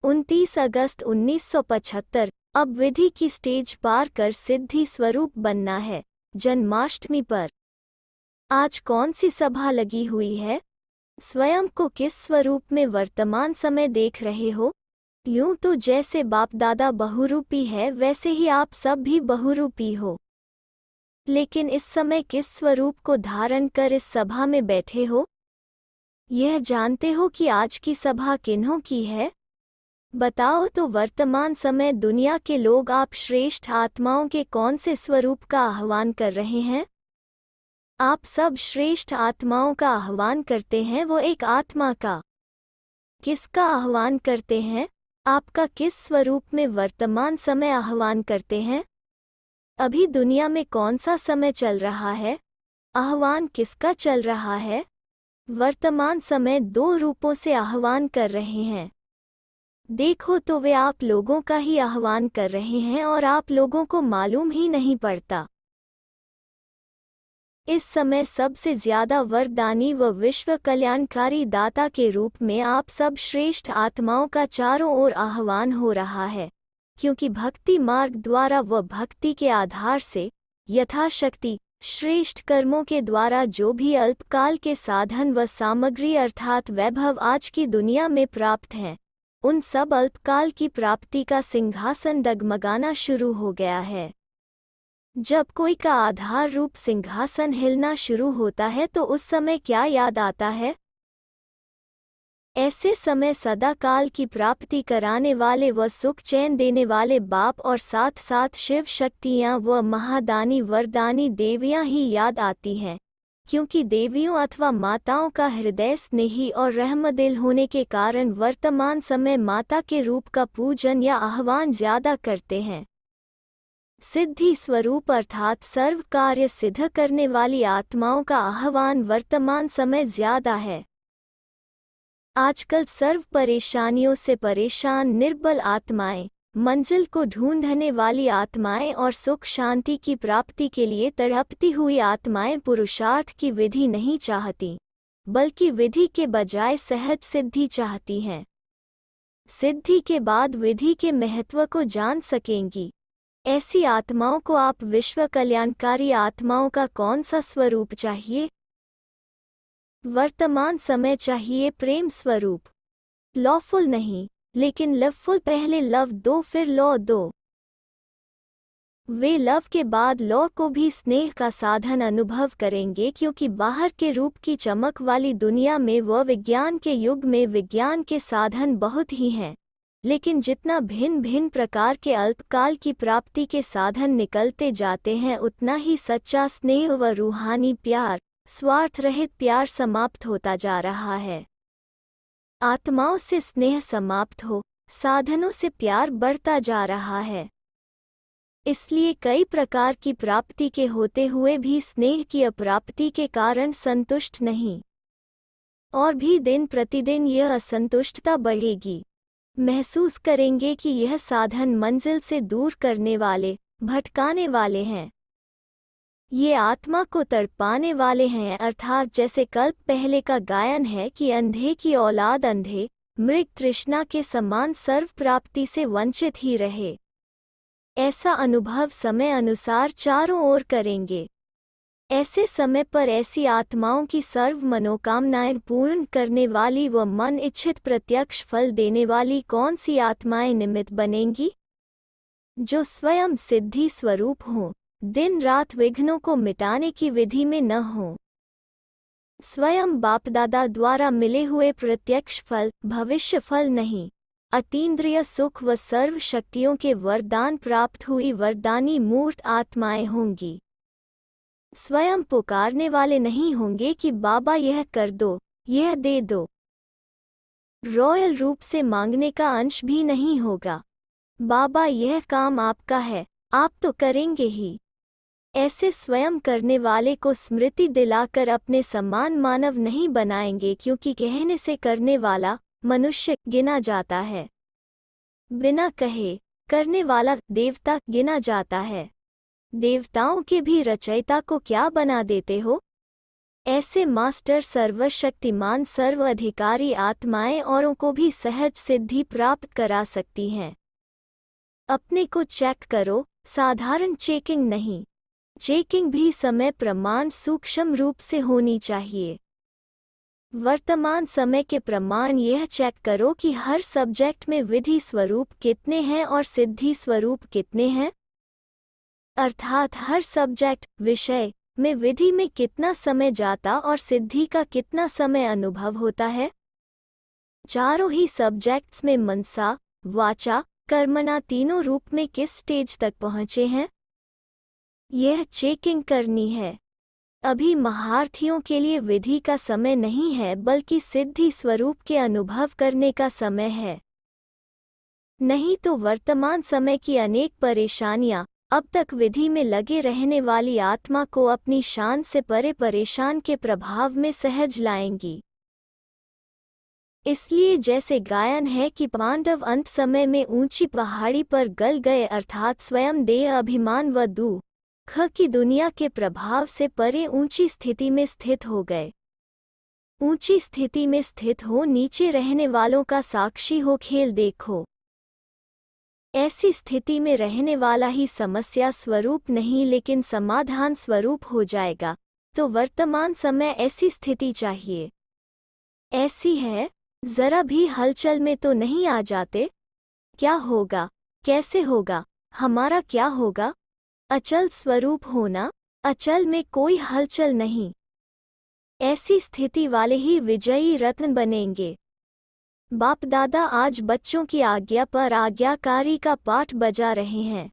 29 अगस्त 1975। अब विधि की स्टेज पार कर सिद्धि स्वरूप बनना है। जन्माष्टमी पर आज कौन सी सभा लगी हुई है? स्वयं को किस स्वरूप में वर्तमान समय देख रहे हो? यूं तो जैसे बाप दादा बहुरूपी है, वैसे ही आप सब भी बहुरूपी हो। लेकिन इस समय किस स्वरूप को धारण कर इस सभा में बैठे हो? यह जानते हो कि आज की सभा किन्हों की है? बताओ तो वर्तमान समय दुनिया के लोग आप श्रेष्ठ आत्माओं के कौन से स्वरूप का आह्वान कर रहे हैं? आप सब श्रेष्ठ आत्माओं का आह्वान करते हैं, वो एक आत्मा का। किसका आह्वान करते हैं? आपका किस स्वरूप में वर्तमान समय आह्वान करते हैं? अभी दुनिया में कौन सा समय चल रहा है? आह्वान किसका चल रहा है? वर्तमान समय दो रूपों से आह्वान कर रहे हैं। देखो तो वे आप लोगों का ही आह्वान कर रहे हैं और आप लोगों को मालूम ही नहीं पड़ता। इस समय सबसे ज्यादा वरदानी व विश्व कल्याणकारी दाता के रूप में आप सब श्रेष्ठ आत्माओं का चारों ओर आह्वान हो रहा है, क्योंकि भक्ति मार्ग द्वारा व भक्ति के आधार से यथाशक्ति श्रेष्ठ कर्मों के द्वारा जो भी अल्पकाल के साधन व सामग्री अर्थात वैभव आज की दुनिया में प्राप्त हैं, उन सब अल्पकाल की प्राप्ति का सिंहासन डगमगाना शुरू हो गया है। जब कोई का आधार रूप सिंहासन हिलना शुरू होता है तो उस समय क्या याद आता है? ऐसे समय सदा काल की प्राप्ति कराने वाले व सुख चैन देने वाले बाप और साथ साथ शिव शक्तियाँ व महादानी वरदानी देवियाँ ही याद आती हैं, क्योंकि देवियों अथवा माताओं का हृदय स्नेही और रहमदिल होने के कारण वर्तमान समय माता के रूप का पूजन या आह्वान ज्यादा करते हैं। सिद्धि स्वरूप अर्थात सर्व कार्य सिद्ध करने वाली आत्माओं का आह्वान वर्तमान समय ज्यादा है। आजकल सर्व परेशानियों से परेशान निर्बल आत्माएं, मंजिल को ढूंढने वाली आत्माएं और सुख शांति की प्राप्ति के लिए तड़पती हुई आत्माएं पुरुषार्थ की विधि नहीं चाहती, बल्कि विधि के बजाय सहज सिद्धि चाहती हैं। सिद्धि के बाद विधि के महत्व को जान सकेंगी। ऐसी आत्माओं को आप विश्व कल्याणकारी आत्माओं का कौन सा स्वरूप चाहिए? वर्तमान समय चाहिए प्रेम स्वरूप। लॉफुल नहीं, लेकिन लवफुल। पहले लव दो फिर लॉ दो। वे लव के बाद लॉ को भी स्नेह का साधन अनुभव करेंगे, क्योंकि बाहर के रूप की चमक वाली दुनिया में व विज्ञान के युग में विज्ञान के साधन बहुत ही हैं, लेकिन जितना भिन्न भिन्न प्रकार के अल्पकाल की प्राप्ति के साधन निकलते जाते हैं, उतना ही सच्चा स्नेह व रूहानी प्यार, स्वार्थ रहित प्यार समाप्त होता जा रहा है। आत्माओं से स्नेह समाप्त हो, साधनों से प्यार बढ़ता जा रहा है। इसलिए कई प्रकार की प्राप्ति के होते हुए भी स्नेह की अप्राप्ति के कारण संतुष्ट नहीं, और भी दिन प्रतिदिन यह असंतुष्टता बढ़ेगी। महसूस करेंगे कि यह साधन मंजिल से दूर करने वाले, भटकाने वाले हैं। ये आत्मा को तड़पाने वाले हैं, अर्थात जैसे कल्प पहले का गायन है कि अंधे की औलाद अंधे मृग तृष्णा के समान सर्व प्राप्ति से वंचित ही रहे। ऐसा अनुभव समय अनुसार चारों ओर करेंगे। ऐसे समय पर ऐसी आत्माओं की सर्व मनोकामनाएं पूर्ण करने वाली व मन इच्छित प्रत्यक्ष फल देने वाली कौन सी आत्माएं निमित्त बनेंगी? जो स्वयं सिद्धि स्वरूप हों, दिन रात विघ्नों को मिटाने की विधि में न हों। स्वयं बापदादा द्वारा मिले हुए प्रत्यक्ष फल, भविष्य फल नहीं, अतीन्द्रिय सुख व सर्व शक्तियों के वरदान प्राप्त हुई वरदानी मूर्त आत्माएं होंगी। स्वयं पुकारने वाले नहीं होंगे कि बाबा यह कर दो, यह दे दो। रॉयल रूप से मांगने का अंश भी नहीं होगा। बाबा यह काम आपका है, आप तो करेंगे ही। ऐसे स्वयं करने वाले को स्मृति दिलाकर अपने समान मानव नहीं बनाएंगे, क्योंकि कहने से करने वाला मनुष्य गिना जाता है, बिना कहे करने वाला देवता गिना जाता है। देवताओं के भी रचयिता को क्या बना देते हो? ऐसे मास्टर सर्वशक्तिमान सर्वाधिकारी आत्माएं औरों को भी सहज सिद्धि प्राप्त करा सकती हैं। अपने को चेक करो, साधारण चेकिंग नहीं। चेकिंग भी समय प्रमाण सूक्ष्म रूप से होनी चाहिए। वर्तमान समय के प्रमाण यह चेक करो कि हर सब्जेक्ट में विधि स्वरूप कितने हैं और सिद्धि स्वरूप कितने हैं। अर्थात हर सब्जेक्ट विषय में विधि में कितना समय जाता और सिद्धि का कितना समय अनुभव होता है। चारों ही सब्जेक्ट्स में मनसा वाचा कर्मणा तीनों रूप में किस स्टेज तक पहुँचे हैं, यह चेकिंग करनी है। अभी महारथियों के लिए विधि का समय नहीं है बल्कि सिद्धि स्वरूप के अनुभव करने का समय है। नहीं तो वर्तमान समय की अनेक परेशानियां अब तक विधि में लगे रहने वाली आत्मा को अपनी शान से परे परेशान के प्रभाव में सहज लाएंगी। इसलिए जैसे गायन है कि पांडव अंत समय में ऊंची पहाड़ी पर गल गए, अर्थात स्वयं देह अभिमान व दुख की दुनिया के प्रभाव से परे ऊंची स्थिति में स्थित हो गए। ऊंची स्थिति में स्थित हो नीचे रहने वालों का साक्षी हो खेल देखो। ऐसी स्थिति में रहने वाला ही समस्या स्वरूप नहीं लेकिन समाधान स्वरूप हो जाएगा। तो वर्तमान समय ऐसी स्थिति चाहिए। ऐसी है, जरा भी हलचल में तो नहीं आ जाते। क्या होगा, कैसे होगा, हमारा क्या होगा? अचल स्वरूप होना, अचल में कोई हलचल नहीं। ऐसी स्थिति वाले ही विजयी रत्न बनेंगे। बाप दादा आज बच्चों की आज्ञा पर आज्ञाकारी का पाठ बजा रहे हैं।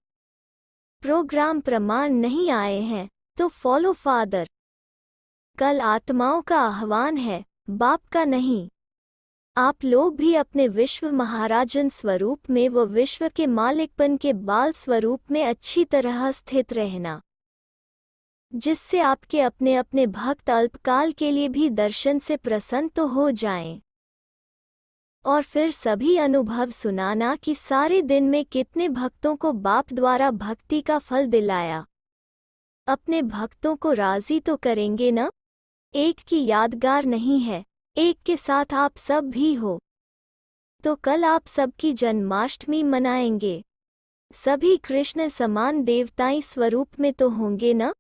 प्रोग्राम प्रमाण नहीं आए हैं तो फॉलो फादर। कल आत्माओं का आह्वान है, बाप का नहीं। आप लोग भी अपने विश्व महाराजन स्वरूप में व विश्व के मालिकपन के बाल स्वरूप में अच्छी तरह स्थित रहना, जिससे आपके अपने अपने भक्त अल्पकाल के लिए भी दर्शन से प्रसन्न तो हो जाएं। और फिर सभी अनुभव सुनाना कि सारे दिन में कितने भक्तों को बाप द्वारा भक्ति का फल दिलाया। अपने भक्तों को राजी तो करेंगे न? एक की यादगार नहीं है, एक के साथ आप सब भी हो। तो कल आप सबकी जन्माष्टमी मनाएंगे। सभी कृष्ण समान देवताई स्वरूप में तो होंगे न?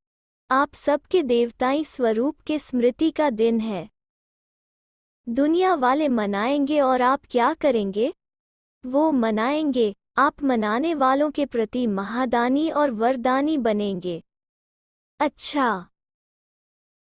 आप सबके देवताई स्वरूप के स्मृति का दिन है। दुनिया वाले मनाएंगे और आप क्या करेंगे? वो मनाएंगे, आप मनाने वालों के प्रति महादानी और वरदानी बनेंगे। अच्छा,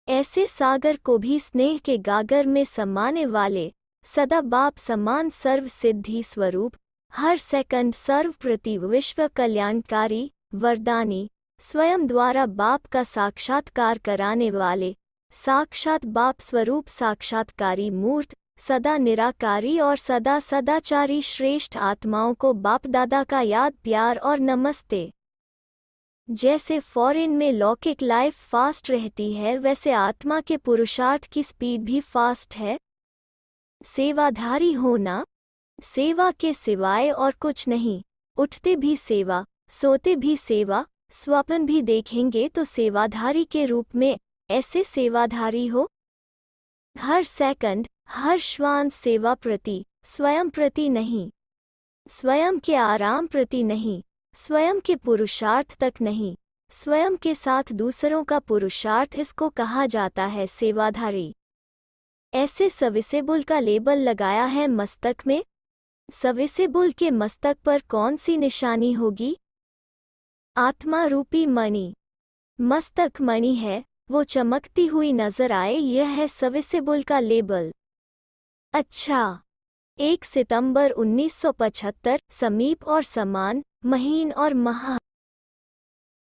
ऐसे सागर को भी स्नेह के गागर में समाने वाले, सदा बाप समान सर्व सिद्धि स्वरूप, हर सेकंड सर्व प्रति विश्व कल्याणकारी वरदानी, स्वयं द्वारा बाप का साक्षात्कार कराने वाले, साक्षात बाप स्वरूप साक्षात्कारी मूर्त, सदा निराकारी और सदा सदाचारी श्रेष्ठ आत्माओं को बाप दादा का याद प्यार और नमस्ते। जैसे फॉरेन में लौकिक लाइफ फास्ट रहती है वैसे आत्मा के पुरुषार्थ की स्पीड भी फास्ट है। सेवाधारी होना, सेवा के सिवाय और कुछ नहीं। उठते भी सेवा, सोते भी सेवा, स्वप्न भी देखेंगे तो सेवाधारी के रूप में ऐसे सेवाधारी हो। हर सेकंड, हर श्वान सेवा प्रति, स्वयं प्रति नहीं। स्वयं के आराम प्रति नहीं, स्वयं के पुरुषार्थ तक नहीं, स्वयं के साथ दूसरों का पुरुषार्थ, इसको कहा जाता है सेवाधारी। ऐसे सविसेबुल का लेबल लगाया है मस्तक में। सविसेबुल के मस्तक पर कौन सी निशानी होगी? आत्मा रूपी मणि। मस्तक मणि है, वो चमकती हुई नजर आए, यह है सविसेबुल का लेबल। अच्छा, 1 सितंबर 1975 समीप और समान, महीन और महा